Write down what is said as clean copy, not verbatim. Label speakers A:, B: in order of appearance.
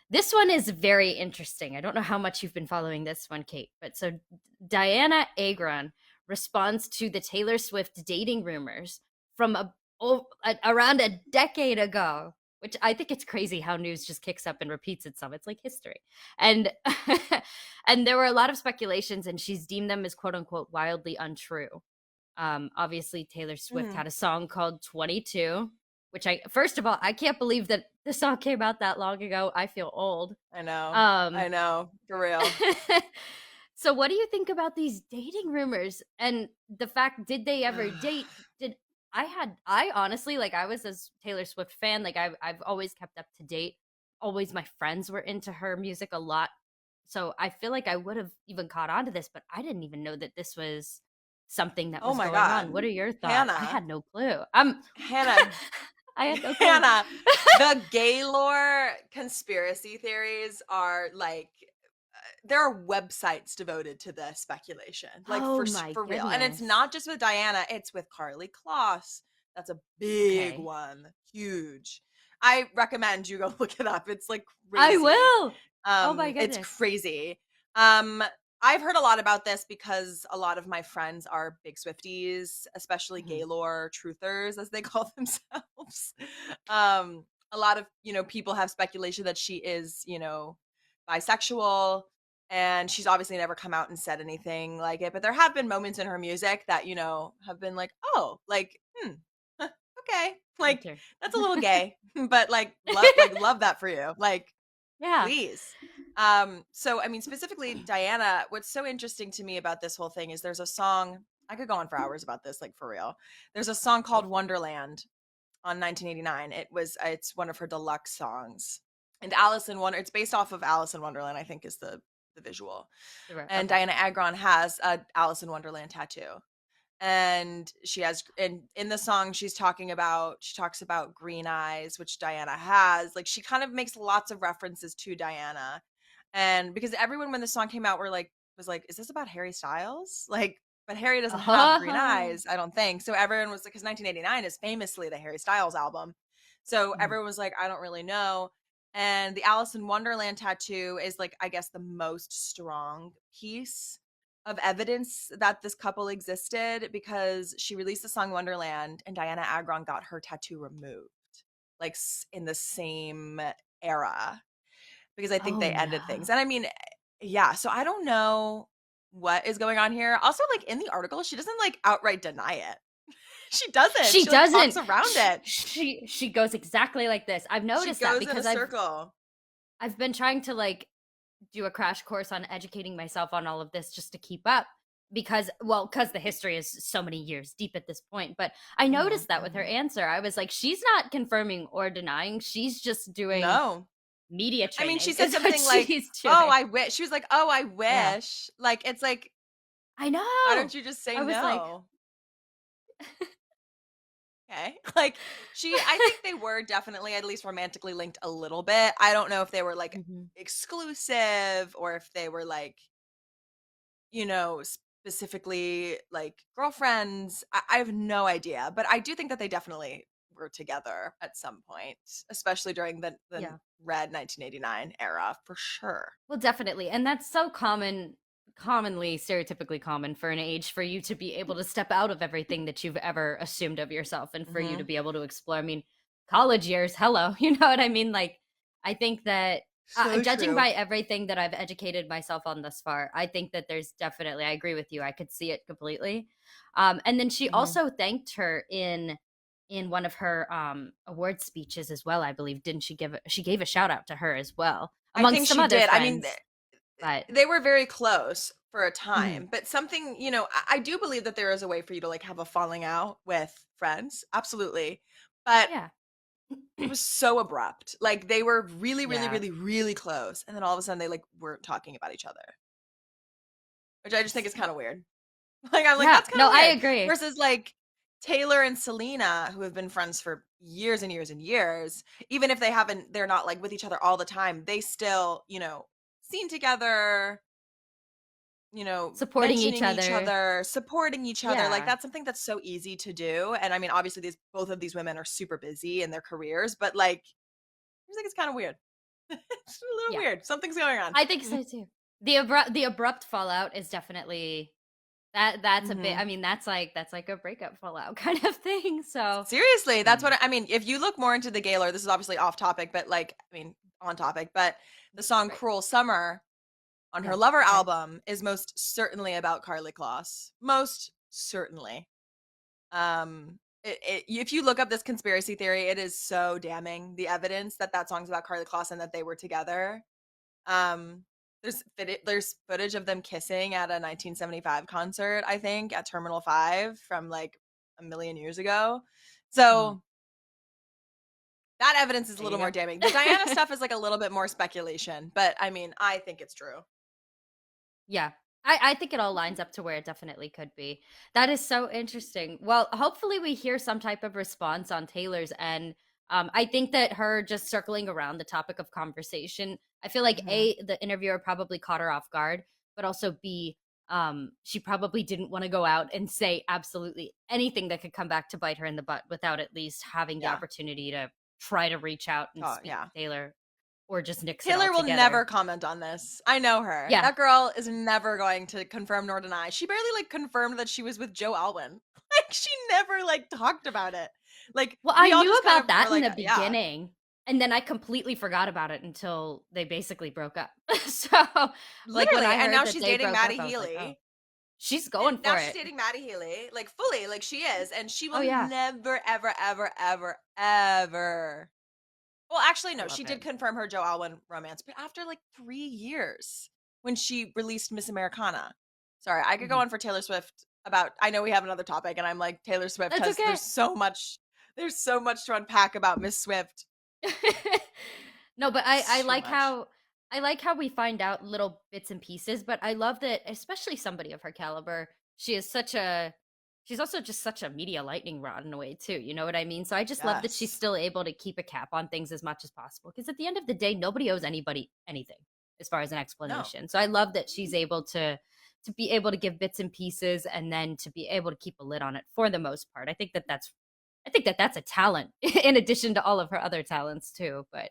A: This one is very interesting. I don't know how much you've been following this one, Kate, but so Dianna Agron responds to the Taylor Swift dating rumors from around a decade ago, which I think it's crazy how news just kicks up and repeats itself. It's like history. And and there were a lot of speculations, and she's deemed them as quote unquote wildly untrue. Obviously, Taylor Swift
B: Mhm.
A: had a song called 22, which first of all, I can't believe that the song came out that long ago. I feel old.
B: I know.
A: Um,
B: I know. For real.
A: so what do you think about these dating rumors and the fact, did they ever date? Did I honestly, like, I was a Taylor Swift fan. Like, I've always kept up to date. Always my friends were into her music a lot. So I feel like I would have even caught on to this, but I didn't even know that this was something that
B: Oh
A: was
B: my
A: going on.
B: God.
A: What are your thoughts? I
B: Hannah.
A: had no clue.
B: Hannah.
A: I had no clue.
B: Hannah. The Gaylor conspiracy theories are like there are websites devoted to the speculation, like
A: Oh my
B: for real. And it's
A: goodness.
B: not just with Diana; it's with Carly Kloss. That's a big
A: Okay.
B: one, huge. I recommend you go look it up. It's like
A: I
B: crazy.
A: will. Oh my
B: It's
A: goodness.
B: crazy. Um, I've heard a lot about this because a lot of my friends are big Swifties, especially
A: Mhm.
B: Gaylor truthers, as they call themselves. Um, a lot of people have speculation that she is bisexual, and she's obviously never come out and said anything like it. But there have been moments in her music that have been like, oh, like, okay, like
A: Enter.
B: that's a little gay, but love that for you, like
A: Yeah.
B: please. So I mean, specifically Diana, what's so interesting to me about this whole thing is there's a song, I could go on for hours about this, like for real. There's a song
A: Go
B: called
A: for it.
B: Wonderland on 1989. It's one of her deluxe songs. And Alice in Wonder, it's based off of Alice in Wonderland, I think is the visual. And
A: Okay.
B: Diana Agron has a Alice in Wonderland tattoo, and she has in the song she talks about green eyes, which Diana has. Like, she kind of makes lots of references to Diana. And because everyone, when the song came out, was like, is this about Harry Styles? Like, but Harry doesn't have green
A: Oh.
B: eyes, I don't think. So everyone was like, because 1989 is famously the Harry Styles album, so
A: Mhm.
B: everyone was like, I don't really know. And the Alice in Wonderland tattoo is, like, I guess the most strong piece of evidence that this couple existed, because she released the song Wonderland and Diana Agron got her tattoo removed, like, in the same era, because I think
A: Oh
B: they ended things.
A: no.
B: And I mean, yeah, so I don't know what is going on here. Also, like, in the article, she doesn't like outright deny it. She doesn't.
A: She
B: She like talks
A: doesn't.
B: around it.
A: She goes exactly like this. I've
B: She
A: noticed that
B: goes in a
A: because
B: circle.
A: I've been trying to like do a crash course on educating myself on all of this just to keep up, because, well, because the history is so many years deep at this point. But I
B: Mhm,
A: noticed that with her
B: mhm.
A: answer, I was like, she's not confirming or denying, she's just doing
B: No.
A: media
B: I mean, she
A: training
B: said
A: is what
B: something like,
A: she's
B: "Oh,
A: doing.
B: I wish." She was like, "Oh, I
A: Yeah,
B: wish." Like, it's like,
A: I
B: why don't
A: know.
B: you just say
A: I was like,
B: no? Okay. Like, I think they were definitely at least romantically linked a little bit. I don't know if they were like
A: mhm.
B: exclusive or if they were like, specifically like girlfriends. I have no idea, but I do think that they definitely were together at some point, especially during the
A: Yeah.
B: Red 1989 era, for sure.
A: Well, definitely. And that's so commonly, stereotypically common for an age for you to be able to step out of everything that you've ever assumed of yourself and for you to
B: Hmm.
A: be able to explore. I mean, college years, hello, you know what I mean? Like, I think that
B: So
A: judging
B: true.
A: by everything that I've educated myself on thus far, I think that there's definitely, I agree with you. I could see it completely. And then she
B: Hmm.
A: also thanked her in one of her award speeches as well, I believe. Didn't she gave a shout out to her as well,
B: I
A: amongst
B: think
A: some
B: she
A: other
B: did. I mean,
A: friends. But
B: they were very close for a
A: mhm,
B: time, but something, I do believe that there is a way for you to like have a falling out with friends. Absolutely. But
A: yeah.
B: it was so abrupt. Like, they were really, really,
A: Yeah.
B: really, really close. And then all of a sudden they like weren't talking about each other, which I just think is kind of weird. Like, I'm like,
A: Yeah.
B: that's kind
A: No,
B: of
A: I
B: weird.
A: agree.
B: Versus like Taylor and Selena, who have been friends for years and years and years, even if they're not like with each other all the time, they still, seen together,
A: Supporting each
B: mentioning each
A: other.
B: other, supporting each other. Like,
A: Yeah.
B: that's something that's so easy to do. And I mean, obviously both of these women are super busy in their careers, but like, I just think it's kind of weird. It's a little
A: Yeah,
B: weird. Something's going on.
A: I think so too. The abrupt fallout is definitely that's a bit.
B: Hmm.
A: I mean, that's like a breakup fallout kind of thing. So,
B: Seriously, that's
A: mm,
B: what I mean. If you look more into the Gaylor, this is obviously off topic, but like, I mean, on topic, but the song
A: right.
B: Cruel Summer on her
A: Yeah.
B: Lover
A: Okay.
B: album is most certainly about Carly Kloss. Most certainly. If you look up this conspiracy theory, it is so damning. The evidence that that song's about Carly Kloss and that they were together. Um, there's footage of them kissing at a 1975 concert, I think, at Terminal 5 from like a million years ago.
A: Mm,
B: So that evidence is a
A: there
B: little
A: you
B: more
A: go.
B: damning. The Diana stuff is like a little bit more speculation, but I mean, I think it's true.
A: Yeah. I think it all lines up to where it definitely could be. That is so interesting. Well, hopefully we hear some type of response on Taylor's end. I think that her just circling around the topic of conversation, I feel like
B: Hmm.
A: A, the interviewer probably caught her off guard, but also B, she probably didn't want to go out and say absolutely anything that could come back to bite her in the butt without at least having the
B: Yeah.
A: opportunity to try to reach out and
B: Oh,
A: speak
B: yeah.
A: to Taylor or just nix it all
B: Taylor will
A: together.
B: never comment on this. I know her.
A: Yeah.
B: That girl is never going to confirm nor deny. She barely like confirmed that she was with Joe Alwyn. Like she never like talked about it. Like
A: Well, I
B: we all
A: knew
B: just kind
A: about
B: of were
A: that in
B: like,
A: the
B: yeah,
A: beginning, and then I completely forgot about it until they basically broke up. So, like, when
B: literally.
A: I
B: And
A: heard
B: now
A: that
B: she's
A: they
B: dating
A: broke up,
B: Maddie
A: I was like, "Oh,
B: Healy.
A: she's
B: And
A: going
B: now
A: for
B: she's
A: it."
B: dating Maddie Healy, like fully, like she is, and she
A: Oh,
B: will
A: yeah.
B: never, ever, ever, ever, ever. Well, actually,
A: I
B: no,
A: love
B: she
A: it.
B: did confirm her Joe Alwyn romance, but after like 3 years when she released Miss Americana. Sorry, I could go
A: Mhm.
B: on for Taylor Swift about. I know we have another topic, and I'm like Taylor Swift
A: That's
B: has.
A: okay.
B: There's so much to unpack about Miss Swift.
A: No, but I
B: It's too
A: like
B: much.
A: how we find out little bits and pieces, but I love that especially somebody of her caliber, she is such a she's also just such a media lightning rod in a way too, you know what I mean? So I just love that she's
B: Yes.
A: still able to keep a cap on things as much as possible because at the end of the day, nobody owes anybody anything as far as an
B: No.
A: explanation. So I love that she's able to be able to give bits and pieces and then to be able to keep a lid on it for the most part. I think that that's a talent in addition to all of her other talents too, but